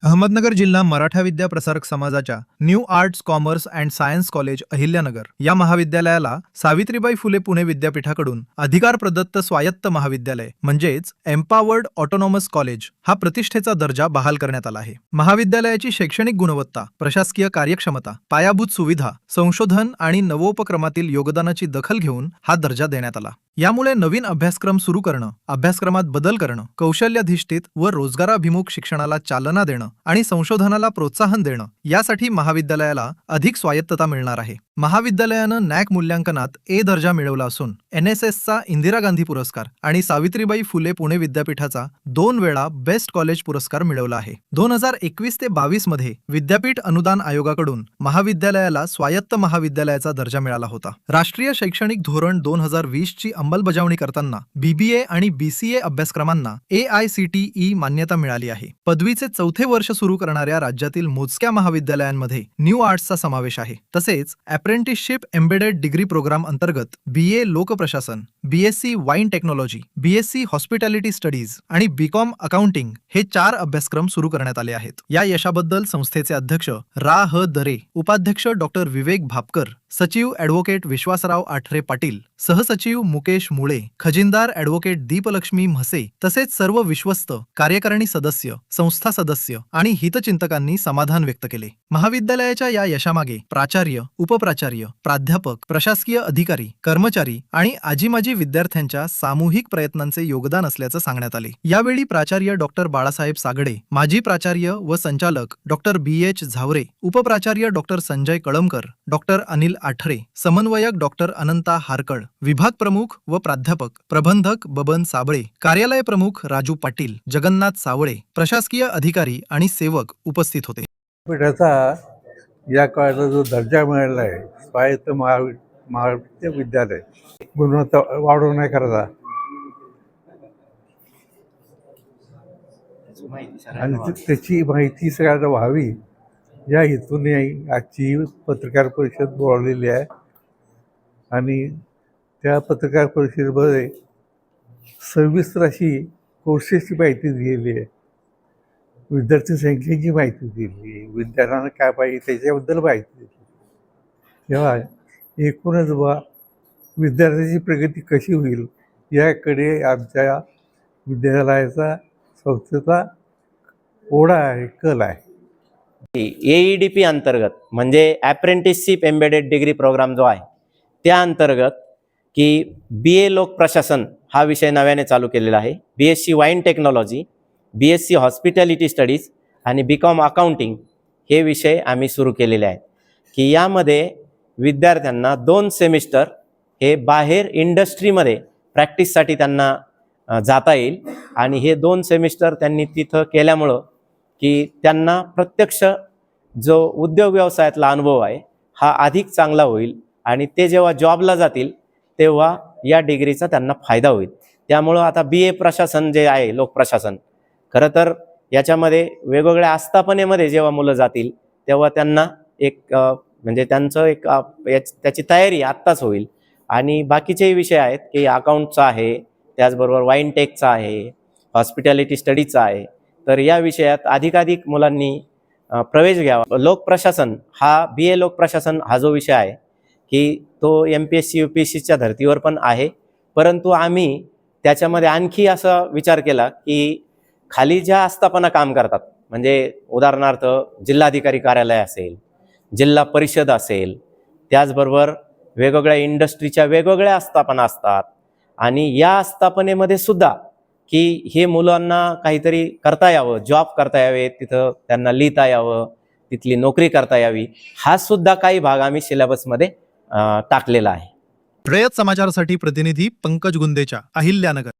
अहमदनगर जिल्हा मराठा विद्या प्रसारक समाजाच्या new arts commerce and science college Ahilyanagar या महाविद्यालयाला सावित्रीबाई फुले पुणे विद्यापीठाकडून अधिकार प्रदत्त स्वायत्त महाविद्यालय म्हणजेच एम्पावर्ड ऑटोनॉमस कॉलेज हा प्रतिष्ठेचा दर्जा बहाल करण्यात आला आहे। महाविद्यालयाची शैक्षणिक गुणवत्ता, प्रशासकीय कार्यक्षमता, पायाभूत सुविधा, संशोधन आणि नवोपक्रमातील योगदानाची दखल घेऊन हा दर्जा देण्यात आला। यामुळे नवीन अभ्यासक्रम सुरू करणं, अभ्यासक्रमात बदल करणं, कौशल्याधिष्ठित व रोजगाराभिमुख शिक्षणाला चालना देणं आणि संशोधनाला प्रोत्साहन देणं यासाठी महाविद्यालयाला अधिक स्वायत्तता मिळणार आहे। महाविद्यालयानं नॅक मूल्यांकनात ए दर्जा मिळवला असून NSSचा इंदिरा गांधी पुरस्कार आणि सावित्रीबाई फुले पुणे विद्यापीठाचा 2 वेळा बेस्ट कॉलेज पुरस्कार मिळवला आहे। 2021 ते 22 मध्ये विद्यापीठ अनुदान आयोगाकडून महाविद्यालयाला स्वायत्त महाविद्यालयाचा दर्जा मिळाला होता। राष्ट्रीय शैक्षणिक धोरण 2020 ची अंमलबजावणी करताना BBA आणि BCA अभ्यासक्रमांना AICTE मान्यता मिळाली आहे। पदवीचे 4थे वर्ष सुरू करणाऱ्या राज्यातील मोजक्या महाविद्यालयांमध्ये न्यू आर्ट्सचा समावेश आहे। तसेच अप्रेंटिसशिप एम्बेडेड डिग्री प्रोग्राम अंतर्गत BA लोकप्रशासन, BSc wine technology, BSc hospitality studies आणि BCom अकाउंटिंग हे 4 अभ्यासक्रम सुरू करण्यात आले आहेत। या यशाबद्दल संस्थेचे अध्यक्ष रा. दरे, उपाध्यक्ष डॉक्टर विवेक भापकर, सचिव ॲडव्होकेट विश्वासराव आठरे पाटील, सहसचिव मुकेश मुळे, खजिनदार ॲडव्होकेट दीपलक्ष्मी म्हसे तसेच सर्व विश्वस्त, कार्यकारिणी सदस्य, संस्था सदस्य आणि हितचिंतकांनी समाधान व्यक्त केले। महाविद्यालयाच्या या यशामागे प्राचार्य, उपप्राचार्य, प्राध्यापक, प्रशासकीय अधिकारी, कर्मचारी आणि आजीमाजी विद्यार्थ्यांच्या सामूहिक प्रयत्नांचे योगदान असल्याचं सांगण्यात आले। यावेळी प्राचार्य डॉक्टर बाळासाहेब सागडे, माजी प्राचार्य व संचालक डॉक्टर BH झावरे, उपप्राचार्य डॉक्टर संजय कळमकर, डॉक्टर अनिल आठरे, समन्वयक डॉक्टर अनंता हारकळ, विभाग प्रमुख व प्राध्यापक, प्रबंधक बबन साबळे, कार्यालय प्रमुख राजू पाटील, जगन्नाथ सावळे, प्रशासकीय अधिकारी आणि सेवक उपस्थित होते। विद्यापीठाचा या काळाला जो दर्जा मिळाला आहे स्वायत्त महाविद्यालय गुणवत्ता वाढवण्याकरता आणि त्याची माहिती सगळ्यांना व्हावी या हेतूने आजची पत्रकार परिषद बोलावलेली आहे। आणि त्या पत्रकार परिषदेमध्ये सविस्तर अशी कोर्सेसची माहिती दिलेली आहे, विद्यार्थी संख्येची माहिती दिली आहे, विद्यार्थ्यांना काय पाहिजे त्याच्याबद्दल माहिती दिली। तेव्हा एकूणच विद्यार्थ्याची प्रगती कशी होईल याकडे आमच्या विद्यालयाचा संस्थेचा ओढा आहे, कल आहे। AEDP अंतर्गत म्हणजे अप्रेंटिसशिप एम्बेडेड डिग्री प्रोग्राम जो आहे त्या अंतर्गत की BA लोक प्रशासन हा विषय नव्याने चालू केलेला आहे। BSc wine technology, BSc hospitality studies आणि BCom अकाउंटिंग हे विषय आम्ही सुरू केलेले आहेत की यामध्ये विद्यार्थ्यांना 2 सेमिस्टर हे बाहेर इंडस्ट्रीमध्ये प्रॅक्टिससाठी त्यांना जाता येईल आणि हे 2 सेमिस्टर त्यांनी तिथं केल्यामुळं की त्यांना प्रत्यक्ष जो उद्योग व्यवसायातला अनुभव आहे हा अधिक चांगला होईल आणि ते जेव्हा जॉबला जातील तेव्हा या डिग्रीचा त्यांना फायदा होईल। त्यामुळं आता BA प्रशासन जे आहे लोकप्रशासन, खरं तर याच्यामध्ये वेगवेगळ्या आस्थापनेमध्ये जेव्हा मुलं जातील तेव्हा त्यांना एक म्हणजे त्यांचं एक त्याची तयारी आत्ताच होईल। आणि बाकीचेही विषय आहेत की अकाउंटचा आहे, त्याचबरोबर वाईन टेकचा आहे, हॉस्पिटॅलिटी स्टडीचा आहे, तर या विषयात अधिकाधिक मुलांनी प्रवेश घ्यावा। लोकप्रशासन हा BA लोकप्रशासन हा जो विषय आहे की तो MPSC UPSCच्या धर्तीवर पण आहे, परंतु आम्ही त्याच्यामध्ये आणखी असा विचार केला की खाली ज्या आस्थापना काम करतात म्हणजे उदाहरणार्थ जिल्हाधिकारी कार्यालय असेल, जिल्हा परिषद असेल, त्याचबरोबर वेगवेगळ्या इंडस्ट्रीच्या वेगवेगळ्या आस्थापना असतात आणि या आस्थापनेमध्ये सुद्धा की हे मुलांना काहीतरी करता यावं, जॉब करता यावे, तिथं त्यांना लिहिता यावं, तिथली नोकरी करता यावी, हा सुद्धा काही भाग आम्ही सिलेबसमध्ये टाकलेला आहे। रयत समाचारसाठी प्रतिनिधी पंकज गुंदेचा, अहिल्यानगर।